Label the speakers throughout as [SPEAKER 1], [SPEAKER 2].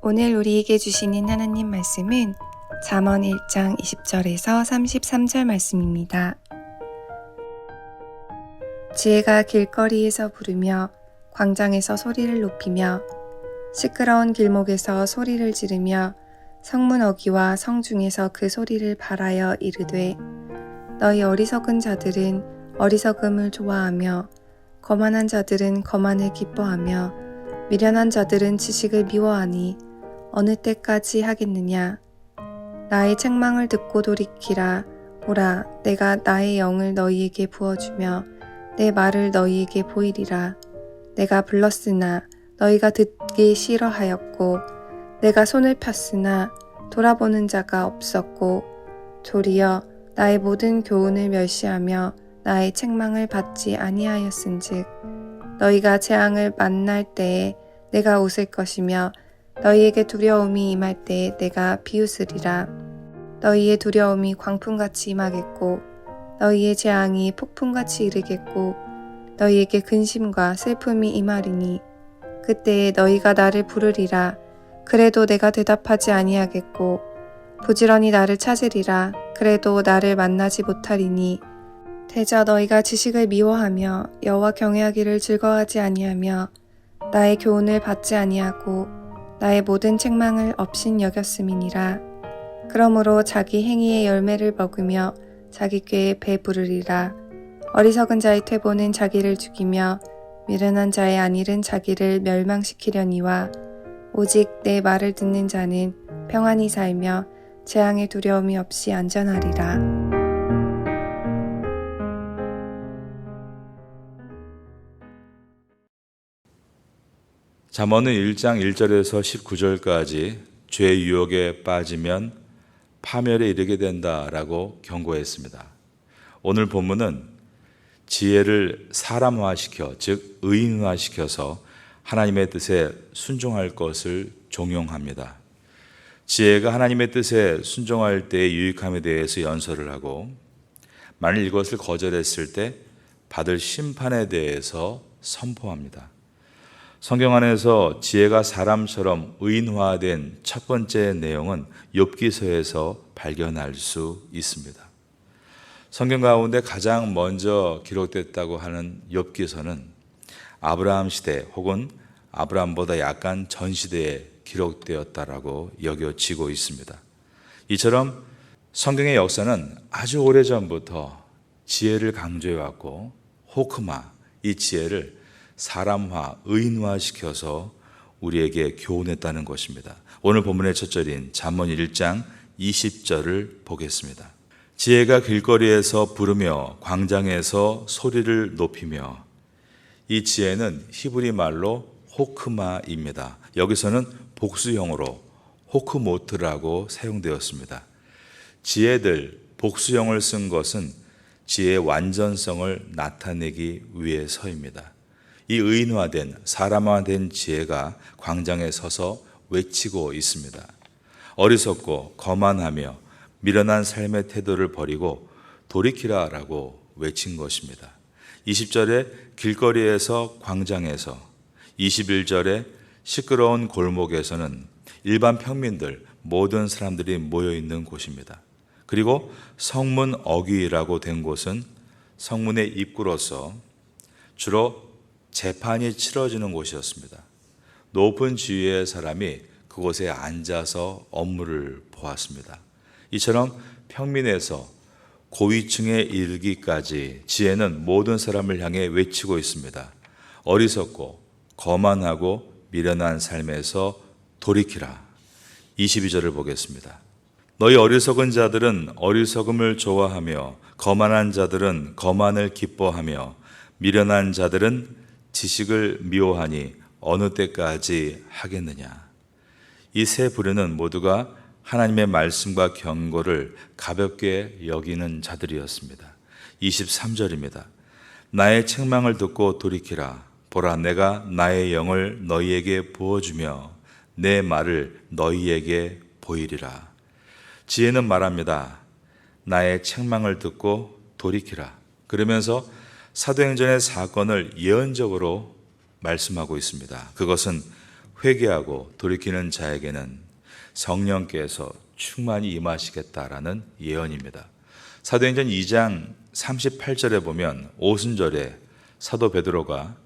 [SPEAKER 1] 오늘 우리에게 주시는 하나님 말씀은 잠언 1장 20절에서 33절 말씀입니다. 지혜가 길거리에서 부르며 광장에서 소리를 높이며 시끄러운 길목에서 소리를 지르며 성문 어귀와 성중에서 그 소리를 발하여 이르되 너희 어리석은 자들은 어리석음을 좋아하며 거만한 자들은 거만을 기뻐하며 미련한 자들은 지식을 미워하니 어느 때까지 하겠느냐. 나의 책망을 듣고 돌이키라. 보라, 내가 나의 영을 너희에게 부어주며 내 말을 너희에게 보이리라. 내가 불렀으나 너희가 듣기 싫어하였고 내가 손을 폈으나 돌아보는 자가 없었고 도리어 나의 모든 교훈을 멸시하며 나의 책망을 받지 아니하였은즉 너희가 재앙을 만날 때에 내가 웃을 것이며 너희에게 두려움이 임할 때에 내가 비웃으리라. 너희의 두려움이 광풍같이 임하겠고 너희의 재앙이 폭풍같이 이르겠고 너희에게 근심과 슬픔이 임하리니 그때에 너희가 나를 부르리라. 그래도 내가 대답하지 아니하겠고 부지런히 나를 찾으리라. 그래도 나를 만나지 못하리니 대저 너희가 지식을 미워하며 여호와 경외하기를 즐거워하지 아니하며 나의 교훈을 받지 아니하고 나의 모든 책망을 업신 여겼음이니라. 그러므로 자기 행위의 열매를 먹으며 자기 꾀에 배부르리라. 어리석은 자의 퇴보는 자기를 죽이며 미련한 자의 안일은 자기를 멸망시키려니와 오직 내 말을 듣는 자는 평안히 살며 재앙의 두려움이 없이 안전하리라.
[SPEAKER 2] 잠언은 1장 1절에서 19절까지 죄의 유혹에 빠지면 파멸에 이르게 된다라고 경고했습니다. 오늘 본문은 지혜를 사람화시켜, 즉 의인화시켜서 하나님의 뜻에 순종할 것을 종용합니다. 지혜가 하나님의 뜻에 순종할 때의 유익함에 대해서 연설을 하고 만일 이것을 거절했을 때 받을 심판에 대해서 선포합니다. 성경 안에서 지혜가 사람처럼 의인화된 첫 번째 내용은 욥기서에서 발견할 수 있습니다. 성경 가운데 가장 먼저 기록됐다고 하는 욥기서는 아브라함 시대 혹은 아브라함보다 약간 전 시대에 기록되었다라고 여겨지고 있습니다. 이처럼 성경의 역사는 아주 오래전부터 지혜를 강조해왔고 호크마, 이 지혜를 사람화, 의인화시켜서 우리에게 교훈했다는 것입니다. 오늘 본문의 첫 절인 잠언 1장 20절을 보겠습니다. 지혜가 길거리에서 부르며 광장에서 소리를 높이며, 이 지혜는 히브리 말로 호크마입니다. 여기서는 복수형으로 호크모트라고 사용되었습니다. 지혜들, 복수형을 쓴 것은 지혜의 완전성을 나타내기 위해서입니다. 이 의인화된, 사람화된 지혜가 광장에 서서 외치고 있습니다. 어리석고 거만하며 미련한 삶의 태도를 버리고 돌이키라라고 외친 것입니다. 20절에 길거리에서 광장에서, 21절에 시끄러운 골목에서는 일반 평민들, 모든 사람들이 모여있는 곳입니다. 그리고 성문 어귀라고 된 곳은 성문의 입구로서 주로 재판이 치러지는 곳이었습니다. 높은 지위의 사람이 그곳에 앉아서 업무를 보았습니다. 이처럼 평민에서 고위층에 이르기까지 지혜는 모든 사람을 향해 외치고 있습니다. 어리석고 거만하고 미련한 삶에서 돌이키라. 22절을 보겠습니다. 너희 어리석은 자들은 어리석음을 좋아하며 거만한 자들은 거만을 기뻐하며 미련한 자들은 지식을 미워하니 어느 때까지 하겠느냐. 이 세 부류는 모두가 하나님의 말씀과 경고를 가볍게 여기는 자들이었습니다. 23절입니다. 나의 책망을 듣고 돌이키라. 보라, 내가 나의 영을 너희에게 부어주며 내 말을 너희에게 보이리라. 지혜는 말합니다. 나의 책망을 듣고 돌이키라. 그러면서 사도행전의 사건을 예언적으로 말씀하고 있습니다. 그것은 회개하고 돌이키는 자에게는 성령께서 충만히 임하시겠다라는 예언입니다. 사도행전 2장 38절에 보면 오순절에 사도 베드로가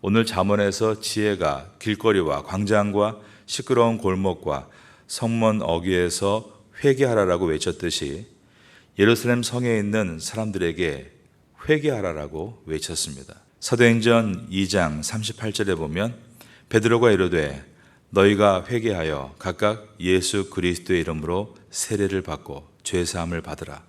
[SPEAKER 2] 오늘 잠언에서 지혜가 길거리와 광장과 시끄러운 골목과 성문 어귀에서 회개하라라고 외쳤듯이 예루살렘 성에 있는 사람들에게 회개하라라고 외쳤습니다. 사도행전 2장 38절에 보면 베드로가 이르되 너희가 회개하여 각각 예수 그리스도의 이름으로 세례를 받고 죄사함을 받으라.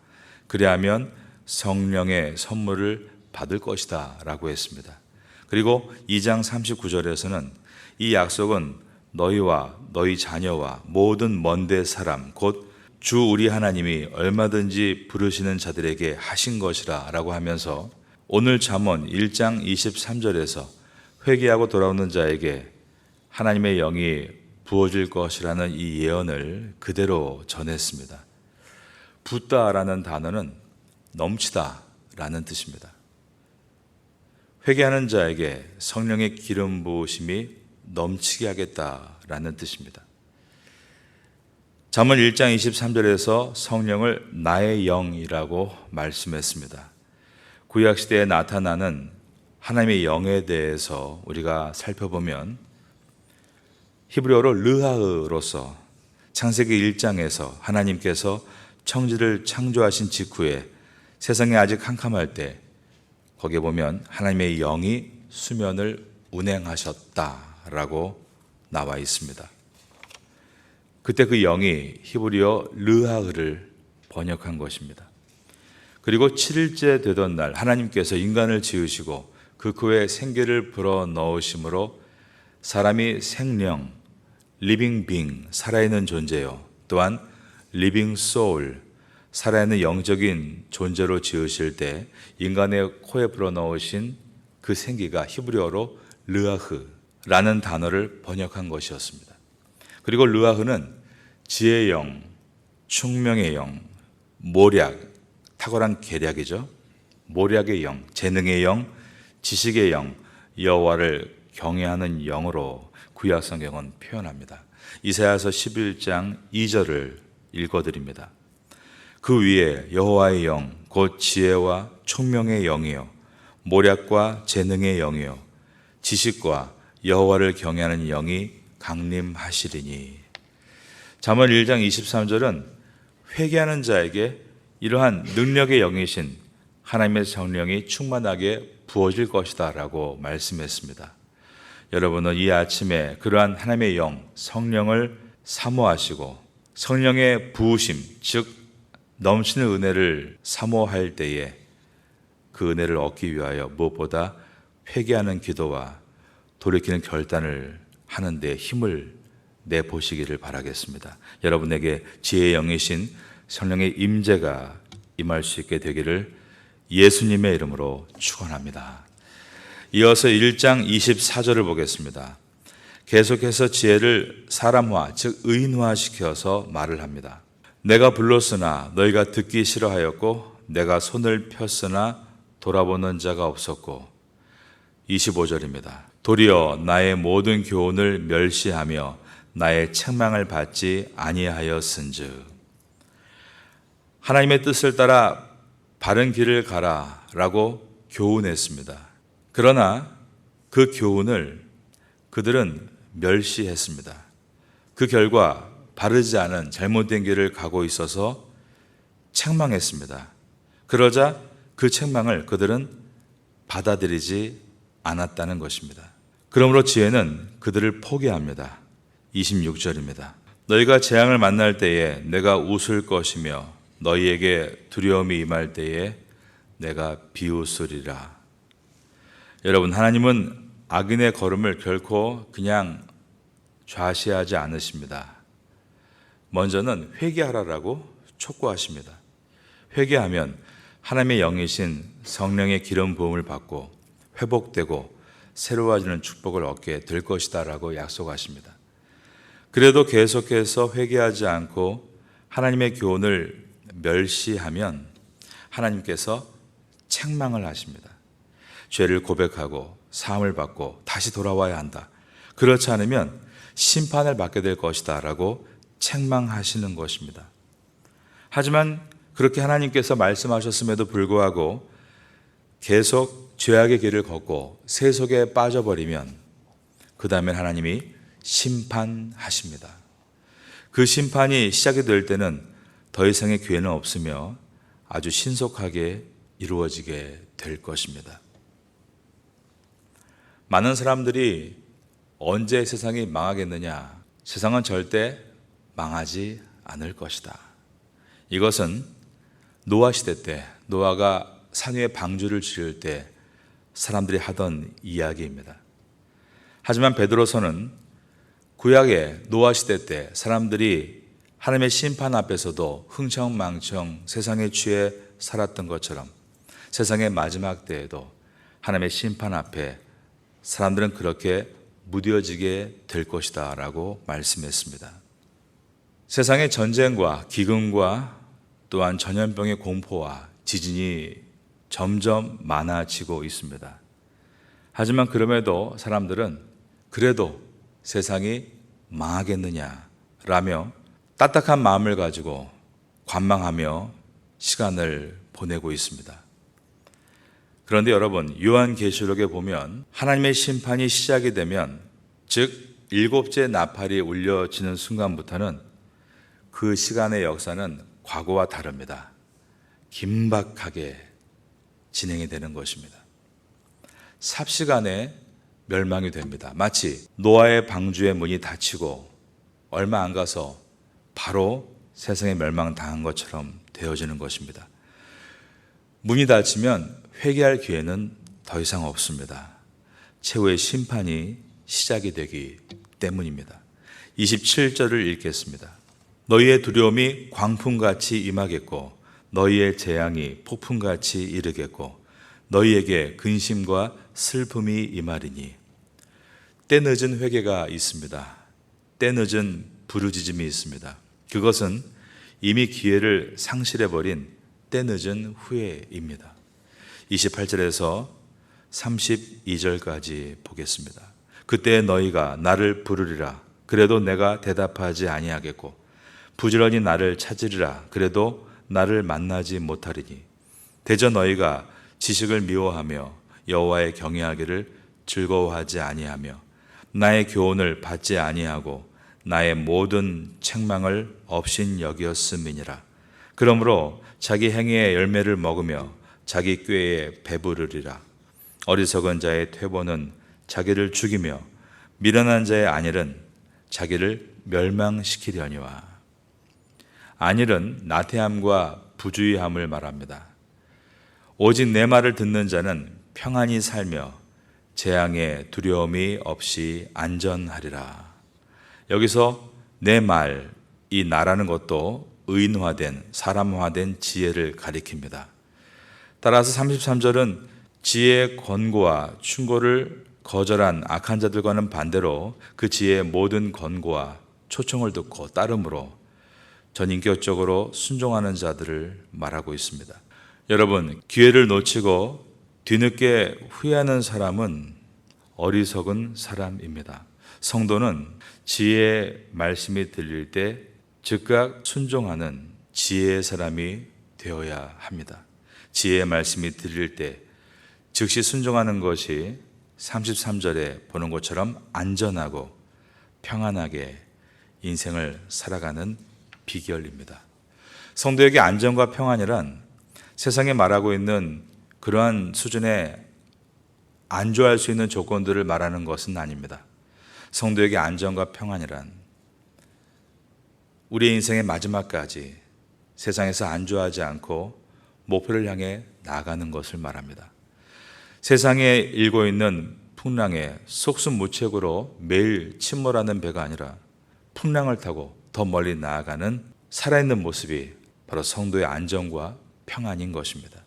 [SPEAKER 2] 그리하면 성령의 선물을 받을 것이다 라고 했습니다. 그리고 2장 39절에서는 이 약속은 너희와 너희 자녀와 모든 먼데 사람 곧 주 우리 하나님이 얼마든지 부르시는 자들에게 하신 것이라 라고 하면서 오늘 잠언 1장 23절에서 회개하고 돌아오는 자에게 하나님의 영이 부어질 것이라는 이 예언을 그대로 전했습니다. 붓다라는 단어는 넘치다라는 뜻입니다. 회개하는 자에게 성령의 기름 부으심이 넘치게 하겠다라는 뜻입니다. 잠언 1장 23절에서 성령을 나의 영이라고 말씀했습니다. 구약시대에 나타나는 하나님의 영에 대해서 우리가 살펴보면 히브리어로 르하으로서 창세기 1장에서 하나님께서 천지를 창조하신 직후에 세상이 아직 캄캄할 때 거기에 보면 하나님의 영이 수면을 운행하셨다라고 나와 있습니다. 그때 그 영이 히브리어 르하흐를 번역한 것입니다. 그리고 7일째 되던 날 하나님께서 인간을 지으시고 그 코에 생기를 불어넣으심으로 사람이 생령, 리빙 빙, 살아있는 존재요. 또한 리빙 소울, 살아있는 영적인 존재로 지으실 때 인간의 코에 불어넣으신 그 생기가 히브리어로 르아흐라는 단어를 번역한 것이었습니다. 그리고 르아흐는 지혜의 영, 충명의 영, 모략, 탁월한 계략이죠. 모략의 영, 재능의 영, 지식의 영, 여호와를 경외하는 영으로 구약 성경은 표현합니다. 이사야서 11장 2절을 읽어드립니다. 그 위에 여호와의 영, 곧 지혜와 총명의 영이요 모략과 재능의 영이요 지식과 여호와를 경외하는 영이 강림하시리니. 잠언 1장 23절은 회개하는 자에게 이러한 능력의 영이신 하나님의 성령이 충만하게 부어질 것이다 라고 말씀했습니다. 여러분은 이 아침에 그러한 하나님의 영, 성령을 사모하시고 성령의 부으심, 즉 넘치는 은혜를 사모할 때에 그 은혜를 얻기 위하여 무엇보다 회개하는 기도와 돌이키는 결단을 하는 데 힘을 내보시기를 바라겠습니다. 여러분에게 지혜의 영이신 성령의 임재가 임할 수 있게 되기를 예수님의 이름으로 축원합니다. 이어서 1장 24절을 보겠습니다. 계속해서 지혜를 사람화, 즉 의인화시켜서 말을 합니다. 내가 불렀으나 너희가 듣기 싫어하였고 내가 손을 폈으나 돌아보는 자가 없었고. 25절입니다. 도리어 나의 모든 교훈을 멸시하며 나의 책망을 받지 아니하였은즉. 하나님의 뜻을 따라 바른 길을 가라 라고 교훈했습니다. 그러나 그 교훈을 그들은 멸시했습니다. 그 결과 바르지 않은 잘못된 길을 가고 있어서 책망했습니다. 그러자 그 책망을 그들은 받아들이지 않았다는 것입니다. 그러므로 지혜는 그들을 포기합니다. 26절입니다. 너희가 재앙을 만날 때에 내가 웃을 것이며 너희에게 두려움이 임할 때에 내가 비웃으리라. 여러분, 하나님은 악인의 걸음을 결코 그냥 좌시하지 않으십니다. 먼저는 회개하라라고 촉구하십니다. 회개하면 하나님의 영이신 성령의 기름 부음을 받고 회복되고 새로워지는 축복을 얻게 될 것이다 라고 약속하십니다. 그래도 계속해서 회개하지 않고 하나님의 교훈을 멸시하면 하나님께서 책망을 하십니다. 죄를 고백하고 사함을 받고 다시 돌아와야 한다. 그렇지 않으면 심판을 받게 될 것이다 라고 책망하시는 것입니다. 하지만 그렇게 하나님께서 말씀하셨음에도 불구하고 계속 죄악의 길을 걷고 세속에 빠져버리면 그 다음에 하나님이 심판하십니다. 그 심판이 시작이 될 때는 더 이상의 기회는 없으며 아주 신속하게 이루어지게 될 것입니다. 많은 사람들이 언제 세상이 망하겠느냐? 세상은 절대 망하지 않을 것이다. 이것은 노아 시대 때, 노아가 산 위에 방주를 지을 때 사람들이 하던 이야기입니다. 하지만 베드로서는 구약의 노아 시대 때 사람들이 하나님의 심판 앞에서도 흥청망청 세상에 취해 살았던 것처럼 세상의 마지막 때에도 하나님의 심판 앞에 사람들은 그렇게 무뎌지게 될 것이다 라고 말씀했습니다. 세상의 전쟁과 기근과 또한 전염병의 공포와 지진이 점점 많아지고 있습니다. 하지만 그럼에도 사람들은 그래도 세상이 망하겠느냐라며 딱딱한 마음을 가지고 관망하며 시간을 보내고 있습니다. 그런데 여러분, 요한계시록에 보면 하나님의 심판이 시작이 되면, 즉 일곱째 나팔이 울려지는 순간부터는 그 시간의 역사는 과거와 다릅니다. 긴박하게 진행이 되는 것입니다. 삽시간에 멸망이 됩니다. 마치 노아의 방주의 문이 닫히고 얼마 안 가서 바로 세상에 멸망당한 것처럼 되어지는 것입니다. 문이 닫히면 회개할 기회는 더 이상 없습니다. 최후의 심판이 시작이 되기 때문입니다. 27절을 읽겠습니다. 너희의 두려움이 광풍같이 임하겠고 너희의 재앙이 폭풍같이 이르겠고 너희에게 근심과 슬픔이 임하리니. 때늦은 회개가 있습니다. 때늦은 부르짖음이 있습니다. 그것은 이미 기회를 상실해버린 때늦은 후회입니다. 28절에서 32절까지 보겠습니다. 그때 너희가 나를 부르리라. 그래도 내가 대답하지 아니하겠고 부지런히 나를 찾으리라. 그래도 나를 만나지 못하리니. 대저 너희가 지식을 미워하며 여호와의 경외하기를 즐거워하지 아니하며 나의 교훈을 받지 아니하고 나의 모든 책망을 없인 여기었음이니라. 그러므로 자기 행위의 열매를 먹으며 자기 꾀에 배부르리라. 어리석은 자의 퇴보는 자기를 죽이며 미련한 자의 안일은 자기를 멸망시키려니와. 안일은 나태함과 부주의함을 말합니다. 오직 내 말을 듣는 자는 평안히 살며 재앙의 두려움이 없이 안전하리라. 여기서 내 말, 이 나라는 것도 의인화된, 사람화된 지혜를 가리킵니다. 따라서 33절은 지혜의 권고와 충고를 거절한 악한 자들과는 반대로 그 지혜의 모든 권고와 초청을 듣고 따름으로 전인격적으로 순종하는 자들을 말하고 있습니다. 여러분, 기회를 놓치고 뒤늦게 후회하는 사람은 어리석은 사람입니다. 성도는 지혜의 말씀이 들릴 때 즉각 순종하는 지혜의 사람이 되어야 합니다. 지혜의 말씀이 들릴 때 즉시 순종하는 것이 33절에 보는 것처럼 안전하고 평안하게 인생을 살아가는 비결입니다. 성도에게 안전과 평안이란 세상에 말하고 있는 그러한 수준의 안주할 수 있는 조건들을 말하는 것은 아닙니다. 성도에게 안전과 평안이란 우리의 인생의 마지막까지 세상에서 안주하지 않고 목표를 향해 나아가는 것을 말합니다. 세상에 일고 있는 풍랑에 속수무책으로 매일 침몰하는 배가 아니라 풍랑을 타고 더 멀리 나아가는 살아있는 모습이 바로 성도의 안전과 평안인 것입니다.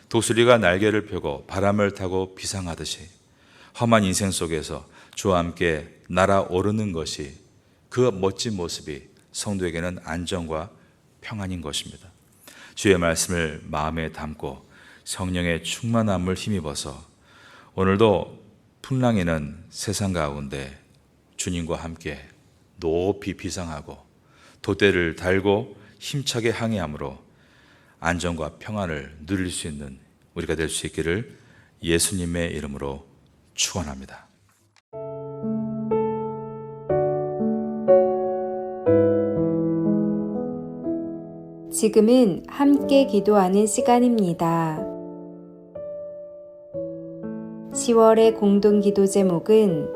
[SPEAKER 2] 독수리가 날개를 펴고 바람을 타고 비상하듯이 험한 인생 속에서 주와 함께 날아오르는 것이, 그 멋진 모습이 성도에게는 안전과 평안인 것입니다. 주의 말씀을 마음에 담고 성령의 충만함을 힘입어서 오늘도 풍랑이는 세상 가운데 주님과 함께 높이 비상하고 돛대를 달고 힘차게 항해함으로 안전과 평안을 누릴 수 있는 우리가 될 수 있기를 예수님의 이름으로 축원합니다.
[SPEAKER 3] 지금은 함께 기도하는 시간입니다. 10월의 공동 기도 제목은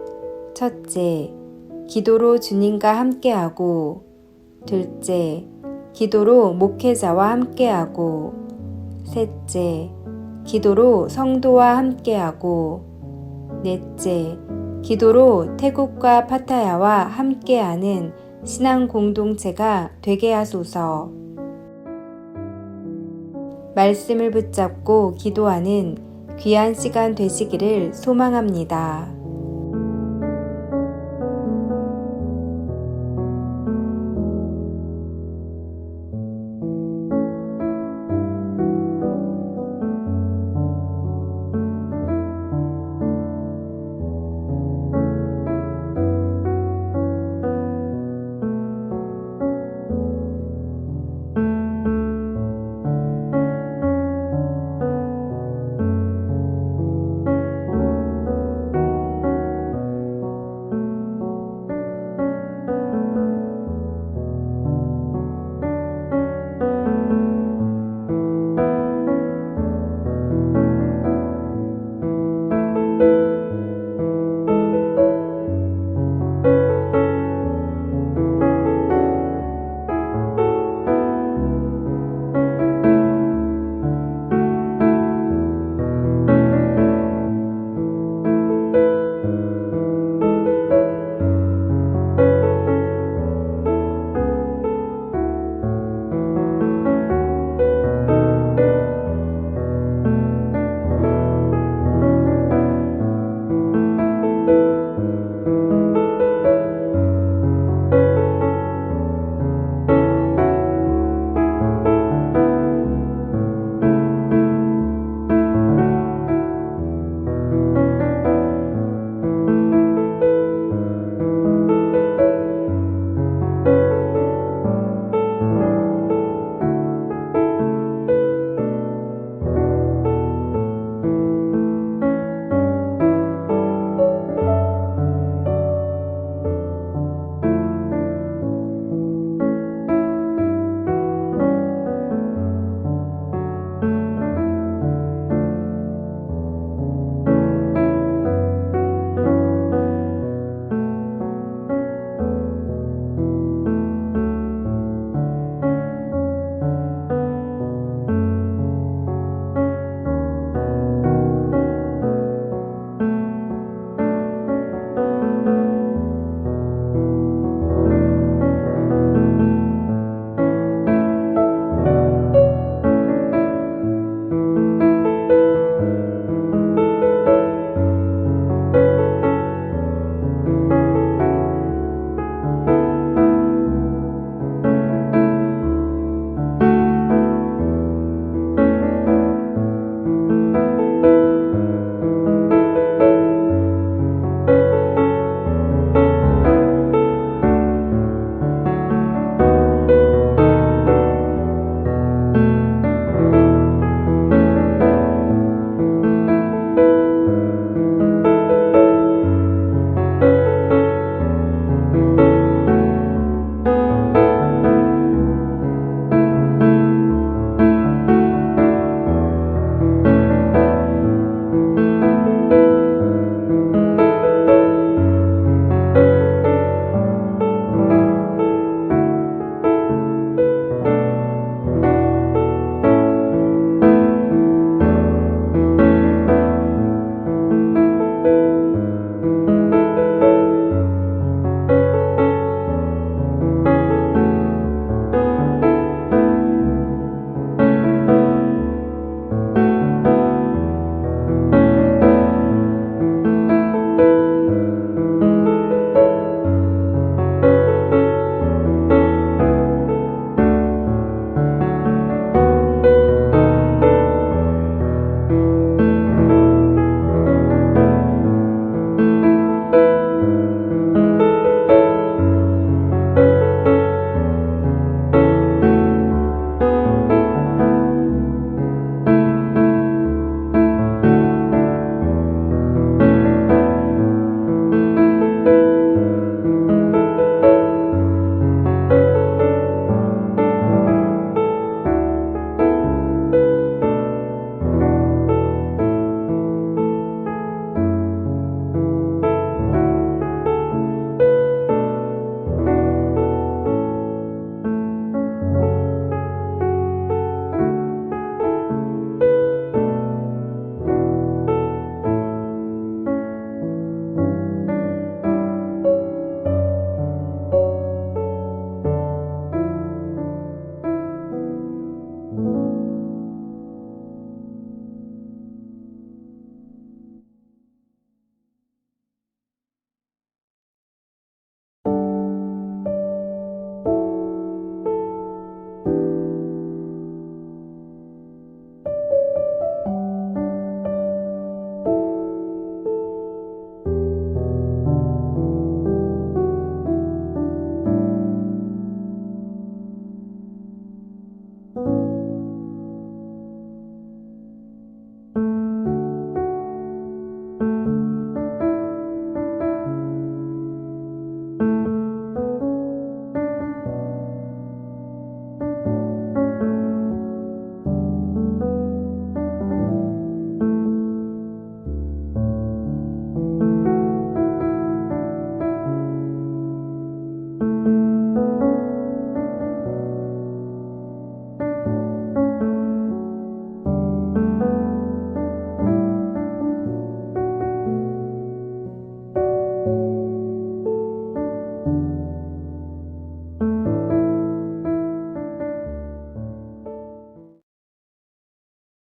[SPEAKER 3] 첫째, 기도로 주님과 함께하고, 둘째, 기도로 목회자와 함께하고, 셋째, 기도로 성도와 함께하고, 넷째, 기도로 태국과 파타야와 함께하는 신앙 공동체가 되게 하소서. 말씀을 붙잡고 기도하는 귀한 시간 되시기를 소망합니다.